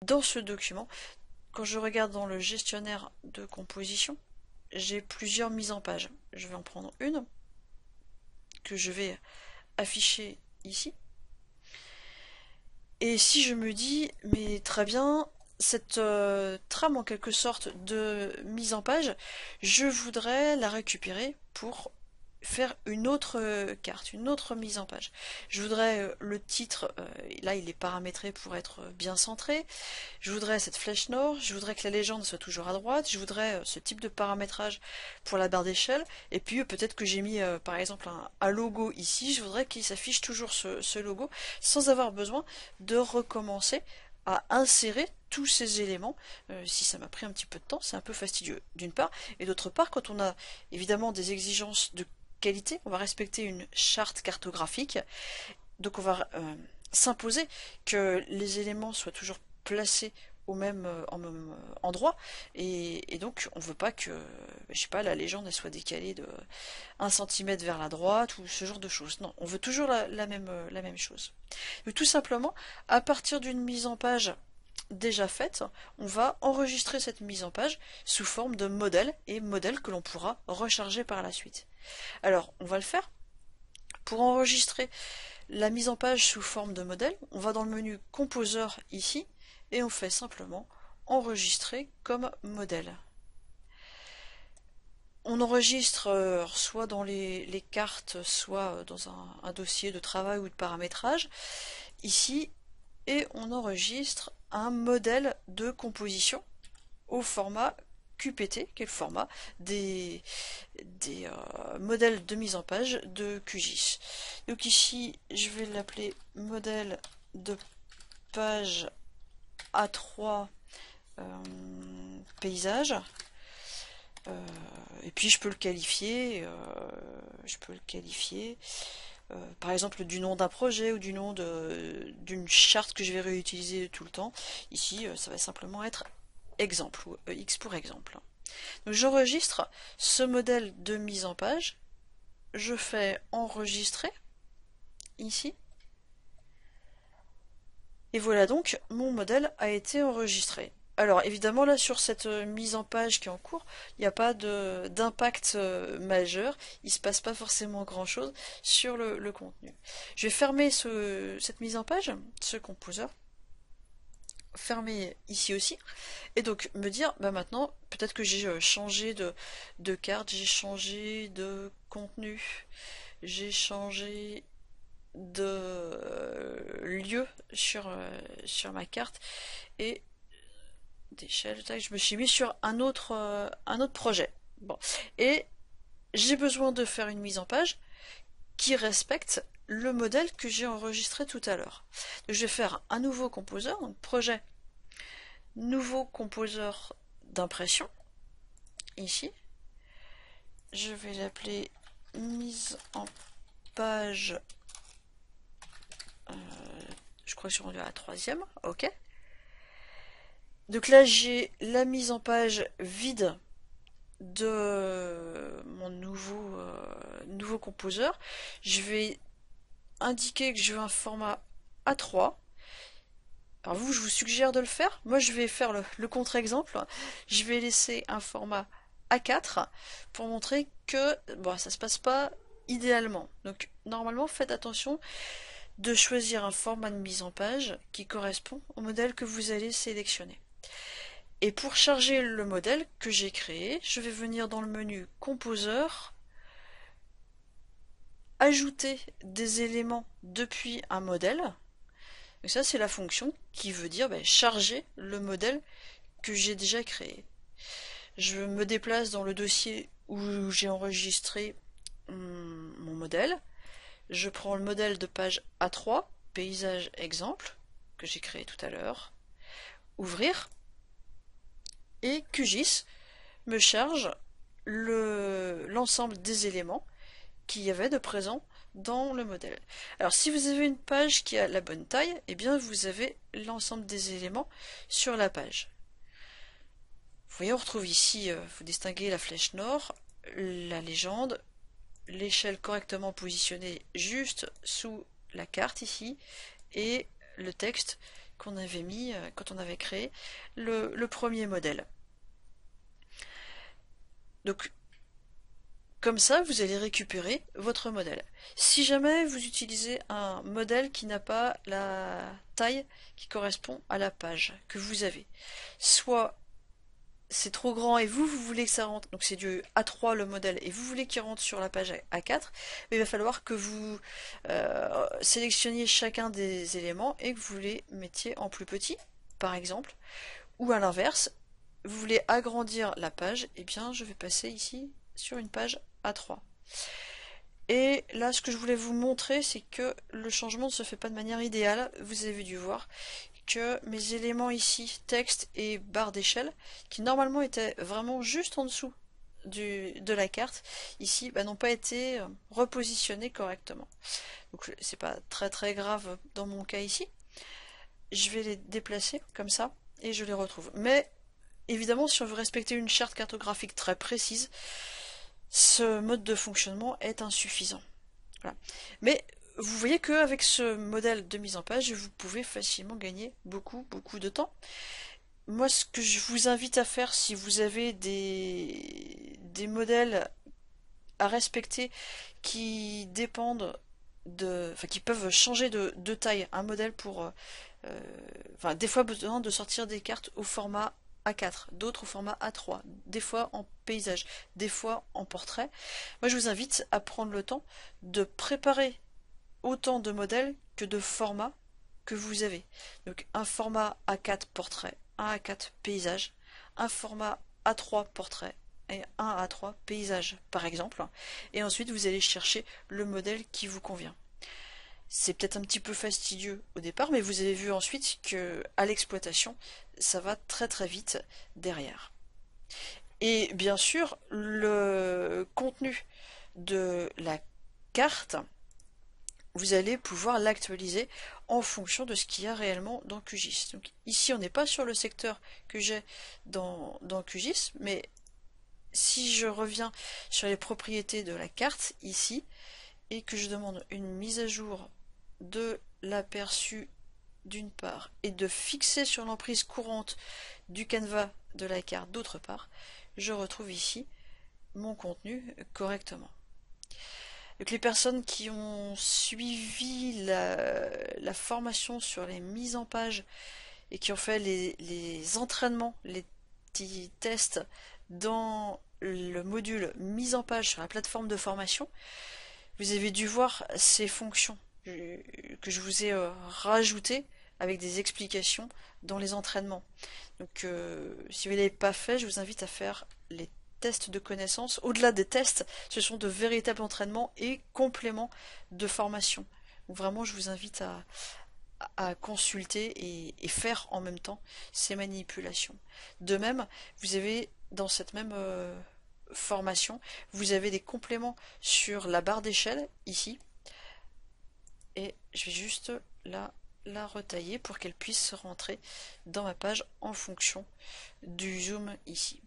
dans ce document, quand je regarde dans le gestionnaire de composition, j'ai plusieurs mises en page. Je vais en prendre une que je vais afficher ici. Et si je me dis, mais très bien, cette trame en quelque sorte de mise en page, je voudrais la récupérer pour faire une autre carte, une autre mise en page. Je voudrais le titre, là il est paramétré pour être bien centré, je voudrais cette flèche nord, je voudrais que la légende soit toujours à droite, je voudrais ce type de paramétrage pour la barre d'échelle, et puis peut-être que j'ai mis par exemple un logo ici, je voudrais qu'il s'affiche toujours ce logo, sans avoir besoin de recommencer à insérer tous ces éléments. Si ça m'a pris un petit peu de temps, c'est un peu fastidieux d'une part, et d'autre part, quand on a évidemment des exigences de qualité, on va respecter une charte cartographique, donc on va s'imposer que les éléments soient toujours placés en même endroit, et donc on veut pas que, je sais pas, la légende elle soit décalée de 1 cm vers la droite ou ce genre de choses. Non, on veut toujours la même chose. Donc, tout simplement, à partir d'une mise en page déjà faite, on va enregistrer cette mise en page sous forme de modèle, et modèle que l'on pourra recharger par la suite. Alors, on va le faire. Pour enregistrer la mise en page sous forme de modèle, on va dans le menu Composer ici, et on fait simplement enregistrer comme modèle. On enregistre soit dans les cartes, soit dans un dossier de travail ou de paramétrage, ici, et on enregistre un modèle de composition au format QPT, qui est le format des modèles de mise en page de QGIS. Donc ici, je vais l'appeler modèle de page A3 paysage. Et puis je peux le qualifier, par exemple du nom d'un projet ou du nom d'une charte que je vais réutiliser tout le temps. Ici, ça va simplement être exemple, ou X pour exemple. Donc j'enregistre ce modèle de mise en page, je fais enregistrer, ici, et voilà donc, mon modèle a été enregistré. Alors évidemment là sur cette mise en page qui est en cours, il n'y a pas d'impact majeur, il ne se passe pas forcément grand chose sur le contenu. Je vais fermer cette mise en page, ce composeur, fermer ici aussi, et donc me dire, bah maintenant, peut-être que j'ai changé de carte, j'ai changé de contenu, j'ai changé de lieu sur ma carte, et d'échelle, je me suis mis sur un autre projet. Bon. Et j'ai besoin de faire une mise en page qui respecte le modèle que j'ai enregistré tout à l'heure. Donc je vais faire un nouveau composeur, donc projet, nouveau composeur d'impression, ici. Je vais l'appeler mise en page, je crois que je suis rendu à la troisième, ok. Donc là j'ai la mise en page vide de mon nouveau composeur. Je vais indiquer que je veux un format A3. Alors vous, je vous suggère de le faire. Moi, je vais faire le contre-exemple. Je vais laisser un format A4 pour montrer que bon, ça se passe pas idéalement. Donc normalement, faites attention de choisir un format de mise en page qui correspond au modèle que vous allez sélectionner. Et pour charger le modèle que j'ai créé, je vais venir dans le menu Composeur, ajouter des éléments depuis un modèle. Et ça, c'est la fonction qui veut dire charger le modèle que j'ai déjà créé. Je me déplace dans le dossier où j'ai enregistré mon modèle. Je prends le modèle de page A3, paysage exemple, que j'ai créé tout à l'heure. Ouvrir. Et QGIS me charge l'ensemble des éléments qu'il y avait de présent dans le modèle. Alors si vous avez une page qui a la bonne taille, eh bien vous avez l'ensemble des éléments sur la page. Vous voyez, on retrouve ici, vous distinguez la flèche nord, la légende, l'échelle correctement positionnée juste sous la carte ici, et le texte qu'on avait mis quand on avait créé le premier modèle. Donc comme ça, vous allez récupérer votre modèle. Si jamais vous utilisez un modèle qui n'a pas la taille qui correspond à la page que vous avez, soit c'est trop grand et vous voulez que ça rentre, donc c'est du A3 le modèle, et vous voulez qu'il rentre sur la page A4, mais il va falloir que vous sélectionniez chacun des éléments et que vous les mettiez en plus petit, par exemple, ou à l'inverse, vous voulez agrandir la page, et bien je vais passer ici sur une page A3. Et là, ce que je voulais vous montrer, c'est que le changement ne se fait pas de manière idéale. Vous avez dû voir que mes éléments ici, texte et barre d'échelle, qui normalement étaient vraiment juste en dessous de la carte, ici, n'ont pas été repositionnés correctement. Donc c'est pas très très grave dans mon cas ici. Je vais les déplacer comme ça et je les retrouve. Mais évidemment, si on veut respecter une charte cartographique très précise, ce mode de fonctionnement est insuffisant. Voilà. Mais vous voyez qu'avec ce modèle de mise en page, vous pouvez facilement gagner beaucoup de temps. Moi, ce que je vous invite à faire, si vous avez des modèles à respecter qui dépendent enfin, qui peuvent changer de taille, un modèle pour, enfin, des fois besoin de sortir des cartes au format A4, d'autres au format A3, des fois en paysage, des fois en portrait. Moi, je vous invite à prendre le temps de préparer autant de modèles que de formats que vous avez. Donc un format A4 portrait, un A4 paysage, un format A3 portrait et un A3 paysage par exemple. Et ensuite vous allez chercher le modèle qui vous convient. C'est peut-être un petit peu fastidieux au départ, mais vous avez vu ensuite que à l'exploitation, ça va très très vite derrière. Et bien sûr, le contenu de la carte, vous allez pouvoir l'actualiser en fonction de ce qu'il y a réellement dans QGIS. Donc ici, on n'est pas sur le secteur que j'ai dans QGIS, mais si je reviens sur les propriétés de la carte ici, et que je demande une mise à jour de l'aperçu d'une part, et de fixer sur l'emprise courante du canevas de la carte d'autre part, je retrouve ici mon contenu correctement. Donc les personnes qui ont suivi la formation sur les mises en page et qui ont fait les entraînements, les petits tests dans le module mise en page sur la plateforme de formation, vous avez dû voir ces fonctions que je vous ai rajoutées avec des explications dans les entraînements. Donc si vous ne l'avez pas fait, je vous invite à faire les tests de connaissances. Au-delà des tests, ce sont de véritables entraînements et compléments de formation. Donc vraiment, je vous invite à consulter et faire en même temps ces manipulations. De même, vous avez dans cette même formation, vous avez des compléments sur la barre d'échelle ici. Et je vais juste la retailler pour qu'elle puisse rentrer dans ma page en fonction du zoom ici.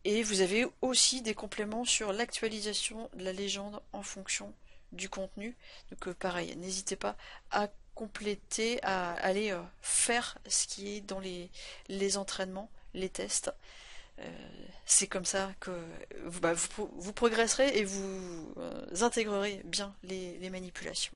Et vous avez aussi des compléments sur l'actualisation de la légende en fonction du contenu. Donc pareil, n'hésitez pas à compléter, à aller faire ce qui est dans les entraînements, les tests. C'est comme ça que vous progresserez et vous intégrerez bien les manipulations.